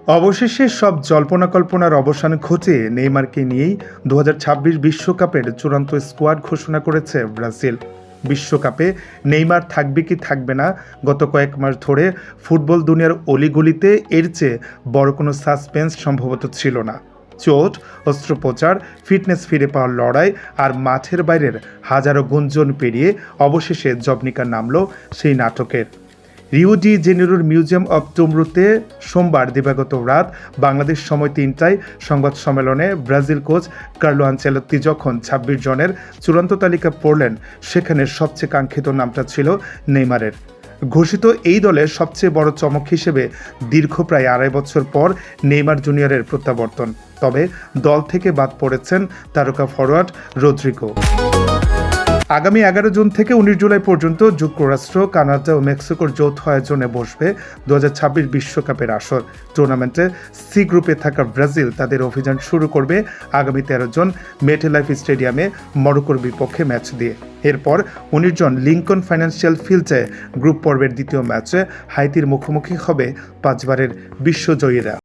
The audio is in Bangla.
অবশেষে সব জল্পনা-কল্পনার অবসান ঘটিয়ে নেইমারকে নিয়েই ২০২৬ বিশ্বকাপের চূড়ান্ত স্কোয়াড ঘোষণা করেছে ব্রাজিল। বিশ্বকাপে নেইমার থাকবে কি থাকবে না, গত কয়েক মাস ধরে ফুটবল দুনিয়ার অলিগলিতে এর চেয়ে বড় কোনো সাসপেন্স সম্ভবত ছিল না। চোট, অস্ত্রোপচার, ফিটনেস ফিরে পাওয়ার লড়াই আর মাঠের বাইরের হাজারো গুঞ্জন পেরিয়ে অবশেষে জবনিকা নামল সেই নাটকের। রিও ডি জেনেরোর মিউজিয়াম অব টুমরুতে সোমবার দিবাগত রাত বাংলাদেশ সময় ৩টায় সংবাদ সম্মেলনে ব্রাজিল কোচ কার্লো আনচেলত্তি যখন ২৬ জনের চূড়ান্ত তালিকা পড়লেন, সেখানে সবচেয়ে কাঙ্ক্ষিত নামটা ছিল নেইমারের। ঘোষিত এই দলের সবচেয়ে বড় চমক হিসেবে দীর্ঘ প্রায় ২.৫ বছর পর নেইমার জুনিয়রের প্রত্যাবর্তন। তবে দল থেকে বাদ পড়েছেন তারকা ফরোয়ার্ড রদ্রিগো। আগামী ১১ জুন থেকে ১৯ জুলাই পর্যন্ত যুক্তরাষ্ট্র, কানাডা ও মেক্সিকোর যৌথ আয়োজনে বসবে ২০২৬ বিশ্বকাপের আসর। টুর্নামেন্টে সি গ্রুপে থাকা ব্রাজিল তাদের অভিযান শুরু করবে আগামী ১৩ জন মেটেলাইফ স্টেডিয়ামে মরক্কোর বিপক্ষে ম্যাচ দিয়ে। এরপর ১৯ জন লিঙ্কন ফাইন্যান্সিয়াল ফিল্ডে গ্রুপ পর্বের দ্বিতীয় ম্যাচে হাইতির মুখোমুখি হবে ৫বারের বিশ্বজয়ীরা।